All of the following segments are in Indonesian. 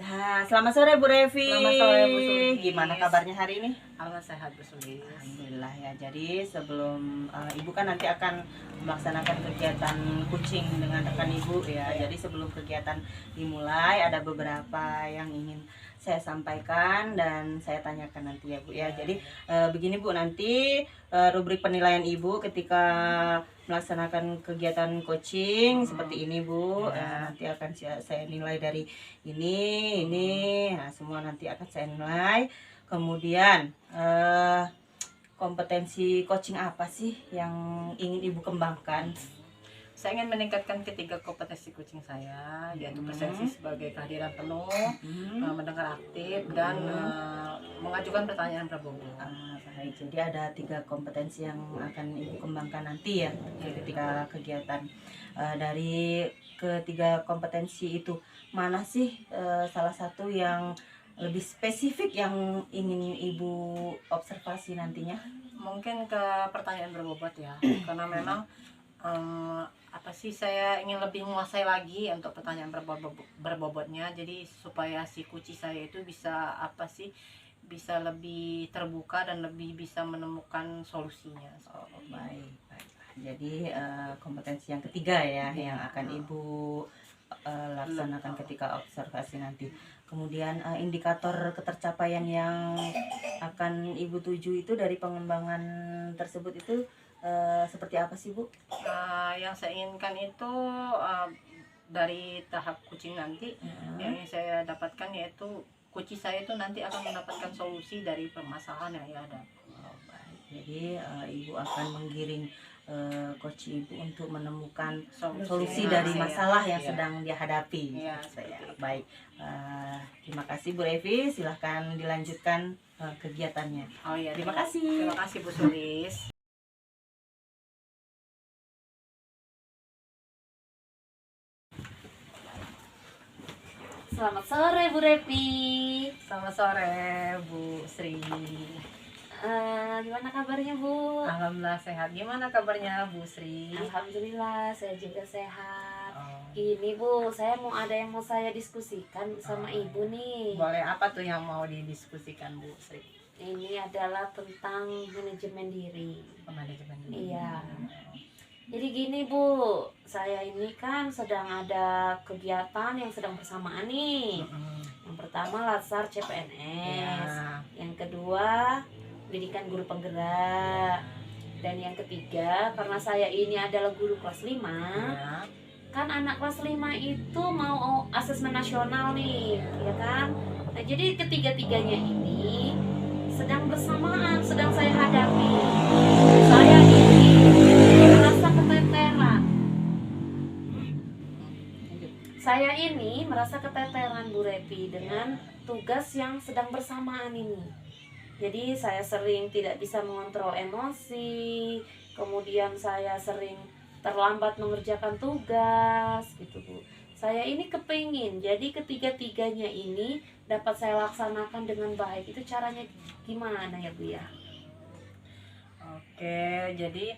Nah, selamat sore Bu Revi. Selamat sore Bu Sulis. Gimana kabarnya hari ini? Alhamdulillah sehat Bu Sulis. Alhamdulillah ya. Jadi sebelum Ibu kan nanti akan melaksanakan kegiatan kucing dengan rekan Ibu ya. Jadi sebelum kegiatan dimulai ada beberapa yang ingin saya sampaikan dan saya tanyakan nanti ya Bu ya. Jadi begini Bu, nanti rubrik penilaian Ibu ketika melaksanakan kegiatan coaching seperti ini Bu, nanti akan saya nilai dari ini, nah semua nanti akan saya nilai. Kemudian kompetensi coaching apa sih yang ingin Ibu kembangkan? Saya ingin meningkatkan ketiga kompetensi kucing saya, yaitu presensi sebagai kehadiran penuh, mendengar aktif, dan mengajukan pertanyaan berbobot. Baik, jadi ada 3 kompetensi yang akan Ibu kembangkan nanti ya ketika kegiatan. Dari ketiga kompetensi itu mana sih salah satu yang lebih spesifik yang ingin Ibu observasi nantinya? Mungkin ke pertanyaan berbobot ya, karena memang apa sih, saya ingin lebih menguasai lagi untuk pertanyaan berbobotnya, jadi supaya si kucing saya itu bisa bisa lebih terbuka dan lebih bisa menemukan solusinya. Baik. Jadi kompetensi yang ketiga ya yang akan Ibu laksanakan ketika observasi nanti. Kemudian indikator ketercapaian yang akan Ibu tuju itu dari pengembangan tersebut itu seperti apa sih Bu? Yang saya inginkan itu dari tahap kucing nanti yang ingin saya dapatkan yaitu kucing saya itu nanti akan mendapatkan solusi dari permasalahan yang ada. Baik. Jadi Ibu akan menggiring coach Ibu untuk menemukan solusi dari masalah yang sedang dia hadapi. Ya, baik. Terima kasih Bu Revi, silahkan dilanjutkan kegiatannya. Oh iya, terima kasih. Terima kasih Bu Sulis. Selamat sore Bu Revi. Selamat sore Bu Sri. Gimana kabarnya Bu? Alhamdulillah sehat. Gimana kabarnya Bu Sri? Alhamdulillah saya juga sehat. Ini Bu, saya ada yang mau saya diskusikan sama Ibu nih. Boleh, apa tuh yang mau didiskusikan Bu Sri? Ini adalah tentang manajemen diri. Manajemen diri. Iya. Jadi gini Bu, saya ini kan sedang ada kegiatan yang sedang bersamaan nih. Yang pertama Latsar CPNS, yang kedua pendidikan guru penggerak, dan yang ketiga karena saya ini adalah guru kelas 5, kan anak kelas 5 itu mau asesmen nasional nih, ya kan? Nah jadi ketiga-tiganya ini sedang bersamaan, sedang saya hadapi. Saya ini merasa keteteran. Saya ini merasa keteteran Bu Revi dengan tugas yang sedang bersamaan ini. Jadi saya sering tidak bisa mengontrol emosi, kemudian saya sering terlambat mengerjakan tugas gitu Bu. Saya ini kepingin, jadi ketiga-tiganya ini dapat saya laksanakan dengan baik. Itu caranya gimana ya Bu ya? Oke, jadi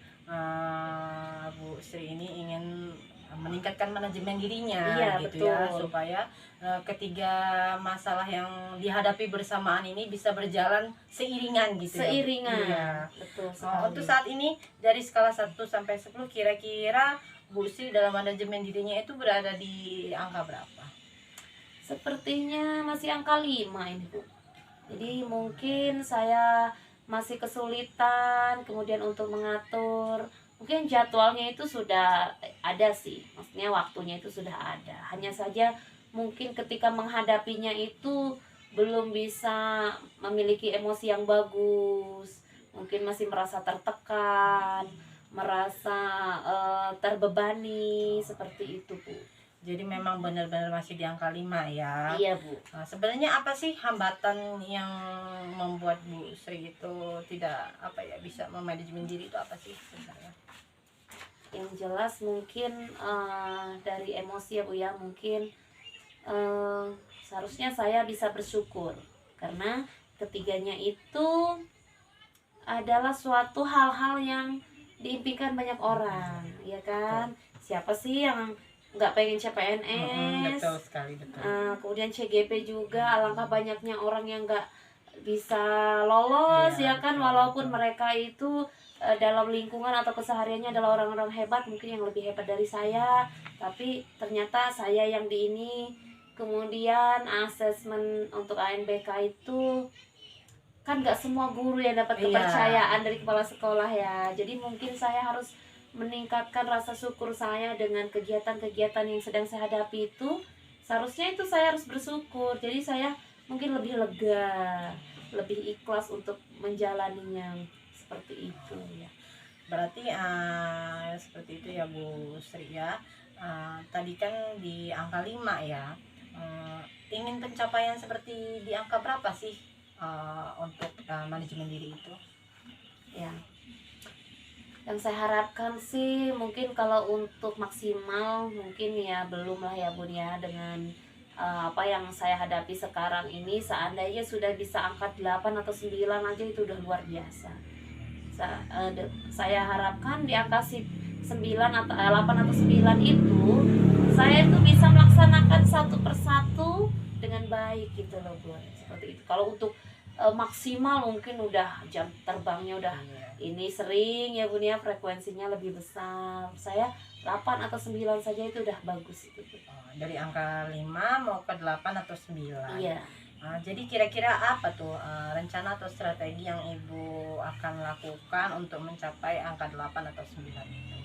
Bu Sri ini ingin meningkatkan manajemen dirinya, gitu betul. ya, supaya ketiga masalah yang dihadapi bersamaan ini bisa berjalan seiringan gitu. Seiringan. Ya. Betul sekali. Untuk saat ini dari skala 1 sampai 10 kira-kira Bu Sri dalam manajemen dirinya itu berada di angka berapa? Sepertinya masih angka 5 ini Bu. Jadi mungkin saya masih kesulitan kemudian untuk mengatur. Mungkin jadwalnya itu sudah ada sih, maksudnya waktunya itu sudah ada. Hanya saja mungkin ketika menghadapinya itu belum bisa memiliki emosi yang bagus. Mungkin masih merasa tertekan, merasa terbebani, seperti itu Bu. Jadi memang benar-benar masih di angka 5 ya. Iya Bu. Sebenarnya apa sih hambatan yang membuat Bu Sri itu tidak bisa memanajemen diri itu apa sih sebenarnya? Yang jelas mungkin dari emosi ya Bu ya, mungkin seharusnya saya bisa bersyukur karena ketiganya itu adalah suatu hal-hal yang diimpikan banyak orang, ya kan? Siapa sih yang nggak pengen CPNS? Betul sekali, betul. Kemudian CGP juga, alangkah banyaknya orang yang nggak bisa lolos, Iya, ya kan? betul, Walaupun betul. mereka itu dalam lingkungan atau kesehariannya adalah orang-orang hebat, mungkin yang lebih hebat dari saya, tapi ternyata saya yang di ini. Kemudian asesmen untuk ANBK itu kan nggak semua guru yang dapat Iya. kepercayaan dari kepala sekolah ya. Jadi mungkin saya harus meningkatkan rasa syukur saya dengan kegiatan-kegiatan yang sedang saya hadapi itu. Seharusnya itu saya harus bersyukur. Jadi saya mungkin lebih lega, lebih ikhlas untuk menjalaninya seperti itu ya. Berarti seperti itu ya Bu Sri ya. Tadi kan di angka 5 ya. Ingin pencapaian seperti di angka berapa sih untuk manajemen diri itu? Ya, yang saya harapkan sih mungkin kalau untuk maksimal mungkin ya belum lah ya Bun ya, dengan apa yang saya hadapi sekarang ini. Seandainya sudah bisa angka 8 atau 9 aja itu udah luar biasa. Saya harapkan di angka 9 atau 8 atau 9 itu saya itu bisa melaksanakan satu persatu dengan baik gitu loh Bun, seperti itu. Kalau untuk maksimal mungkin udah jam terbangnya udah ini sering ya Bun ya, frekuensinya lebih besar. Saya 8 atau 9 saja itu udah bagus itu. Dari angka 5 mau ke 8 atau 9. Iya. Jadi kira-kira apa tuh rencana atau strategi yang Ibu akan lakukan untuk mencapai angka 8 atau 9 itu?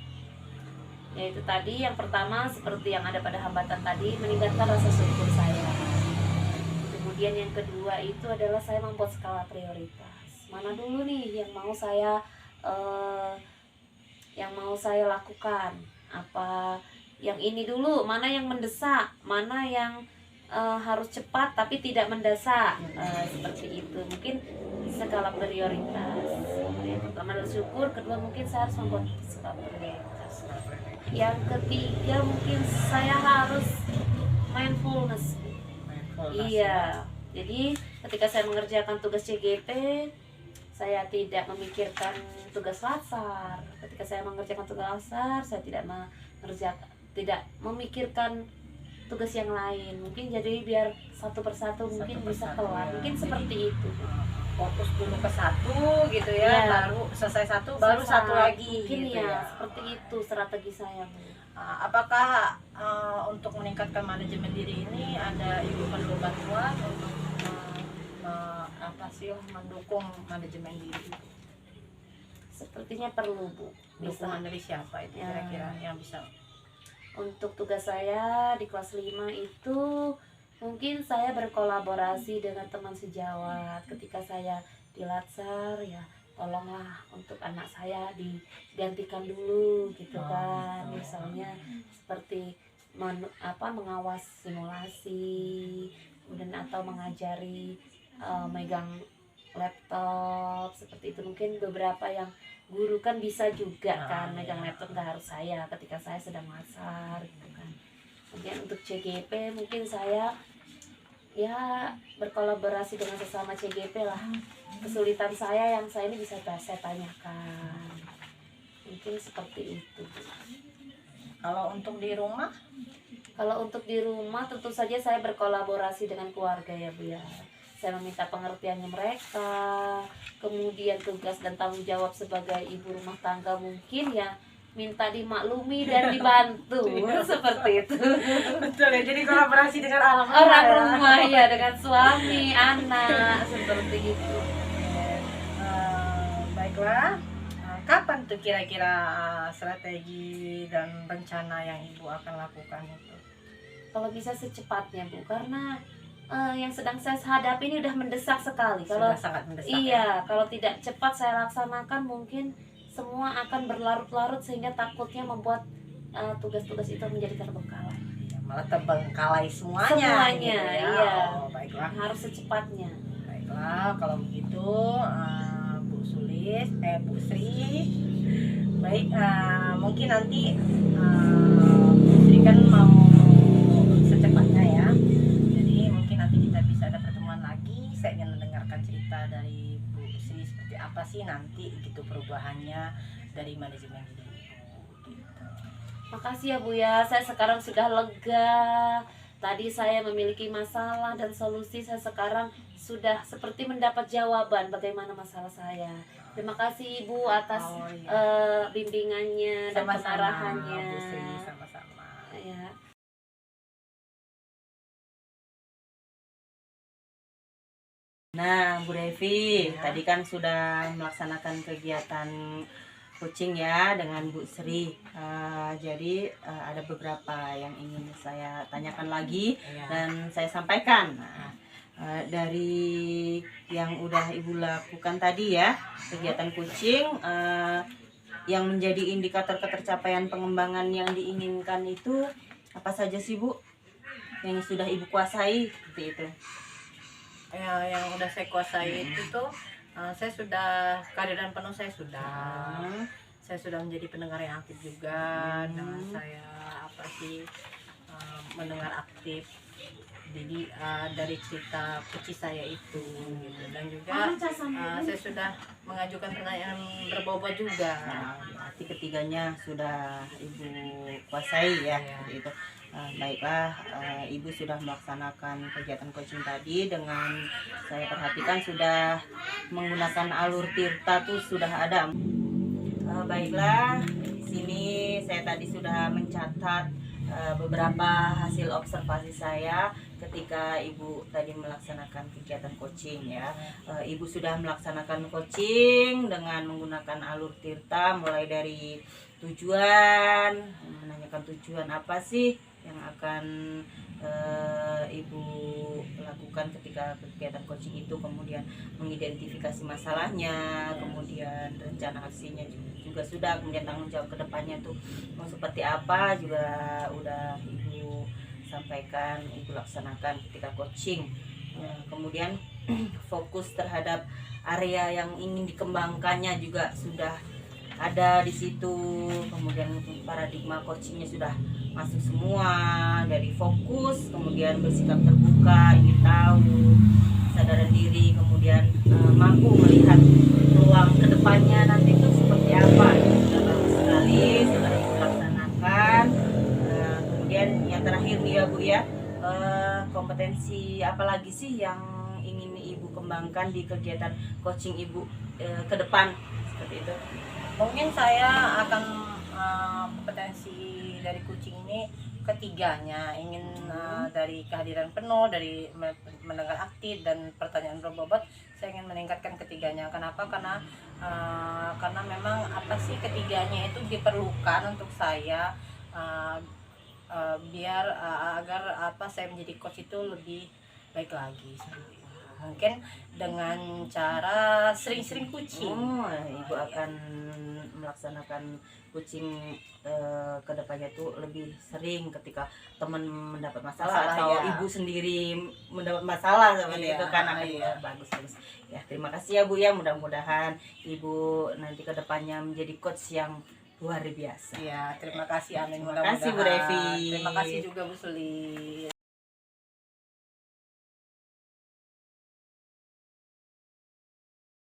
Yaitu tadi yang pertama seperti yang ada pada hambatan tadi, meningkatkan rasa syukur saya. Kemudian yang kedua itu adalah saya membuat skala prioritas. Mana dulu nih yang mau saya lakukan? Apa yang ini dulu? Mana yang mendesak? Mana yang harus cepat tapi tidak mendesak? Seperti itu. Mungkin skala prioritas. Yang pertama adalah syukur, kedua mungkin saya harus membuat skala prioritas. Yang ketiga mungkin saya harus mindfulness. Iya, jadi ketika saya mengerjakan tugas CGP, saya tidak memikirkan tugas latsar. Ketika saya mengerjakan tugas latsar, saya tidak memikirkan tugas yang lain. Mungkin jadi biar satu persatu mungkin bisa kelar. Mungkin seperti itu. Fokus dulu ke satu gitu ya, baru selesai satu, baru satu lagi mungkin gitu ya. Seperti itu strategi saya, Bu. Apakah untuk meningkatkan manajemen diri ini ada Ibu perlu bantuan untuk mendukung manajemen diri? Sepertinya perlu, Bu. Dukungan dari siapa itu kira-kira yang bisa? Untuk tugas saya di kelas 5 itu mungkin saya berkolaborasi dengan teman sejawat. Ketika saya di latsar ya tolonglah untuk anak saya digantikan dulu gitu kan. Misalnya seperti mengawas simulasi, kemudian atau mengajari megang laptop seperti itu. Mungkin beberapa yang guru kan bisa juga kan megang laptop, nggak harus saya ketika saya sedang latsar gitu kan. Kemudian untuk CGP mungkin saya ya berkolaborasi dengan sesama CGP lah. Kesulitan saya yang saya ini bisa saya tanyakan. Mungkin seperti itu. Kalau untuk di rumah? Kalau untuk di rumah tentu saja saya berkolaborasi dengan keluarga ya Bu ya. Saya meminta pengertiannya mereka. Kemudian tugas dan tanggung jawab sebagai ibu rumah tangga mungkin ya minta dimaklumi dan dibantu seperti itu. Betul ya, jadi kolaborasi dengan orang rumah ya, dengan suami, anak seperti itu. Baiklah, kapan tuh kira-kira strategi dan rencana yang Ibu akan lakukan itu? Kalau bisa secepatnya Bu, karena yang sedang saya hadapi ini udah mendesak sekali. Sudah sangat mendesak. Iya, kalau tidak cepat saya laksanakan mungkin semua akan berlarut-larut sehingga takutnya membuat tugas-tugas itu menjadi terbengkalai. Malah terbengkalai semuanya gitu ya. Iya. Baiklah. Harus secepatnya. Baiklah, kalau begitu Bu Sri, baik, mungkin nanti Bu Sri kan mau secepatnya ya perubahannya dari manajemen hidup Ibu gitu. Makasih ya Bu ya, saya sekarang sudah lega. Tadi saya memiliki masalah dan solusi, saya sekarang sudah seperti mendapat jawaban bagaimana masalah saya. Terima kasih Ibu atas Oh, iya. bimbingannya dan Sama-sama pengarahannya. Bu Sri, sama-sama. Ya. Nah, Bu Devi, Ya. tadi kan sudah melaksanakan kegiatan coaching ya dengan Bu Sri. Jadi ada beberapa yang ingin saya tanyakan lagi Iya. dan saya sampaikan. Nah, dari yang udah Ibu lakukan tadi ya, kegiatan coaching yang menjadi indikator ketercapaian pengembangan yang diinginkan itu apa saja sih Bu? Yang sudah Ibu kuasai seperti itu. Ya, yang udah saya kuasai itu tuh saya sudah kehadiran penuh, saya sudah menjadi pendengar yang aktif juga dengan saya mendengar aktif. Jadi dari cerita kuci saya itu gitu, dan juga saya sudah mengajukan pertanyaan berbobot juga. Nah, berarti ketiganya sudah Ibu kuasai ya, Iya. seperti itu. Baiklah, Ibu sudah melaksanakan kegiatan coaching tadi dengan saya perhatikan sudah menggunakan alur tirta tuh sudah ada. Baiklah, di sini saya tadi sudah mencatat beberapa hasil observasi saya ketika Ibu tadi melaksanakan kegiatan coaching ya. Ibu sudah melaksanakan coaching dengan menggunakan alur tirta mulai dari tujuan, menanyakan tujuan apa sih yang akan Ibu lakukan ketika kegiatan coaching itu, kemudian mengidentifikasi masalahnya, kemudian rencana aksinya juga sudah, kemudian tanggung jawab kedepannya tuh mau seperti apa juga udah Ibu sampaikan, Ibu laksanakan ketika coaching. Kemudian fokus terhadap area yang ingin dikembangkannya juga sudah ada di situ. Kemudian paradigma coachingnya sudah masuk semua, dari fokus, kemudian bersikap terbuka, ingin tahu, kesadaran diri, kemudian mampu melihat peluang kedepannya nanti itu seperti apa. Sudah bagus sekali, sudah Ibu laksanakan. Kemudian yang terakhir nih ya Bu ya, kompetensi apa lagi sih yang ingin Ibu kembangkan di kegiatan coaching Ibu ke depan seperti itu? Mungkin saya akan kompetensi dari coaching ini ketiganya, ingin dari kehadiran penuh, dari mendengar aktif dan pertanyaan berbobot, saya ingin meningkatkan ketiganya. Kenapa? Karena memang apa sih ketiganya itu diperlukan untuk saya biar agar saya menjadi coach itu lebih baik lagi. Mungkin dengan cara sering-sering coaching. Ibu akan melaksanakan coaching ke depannya tuh lebih sering ketika teman mendapat masalah atau ya. Ibu sendiri mendapat masalah seperti Iya, itu kan akan iya. bagus. Ya, terima kasih ya Bu ya, mudah-mudahan Ibu nanti ke depannya menjadi coach yang luar biasa. Ya, terima kasih, amin. Terima kasih, Bu Devi. Terima kasih juga Bu Sulis.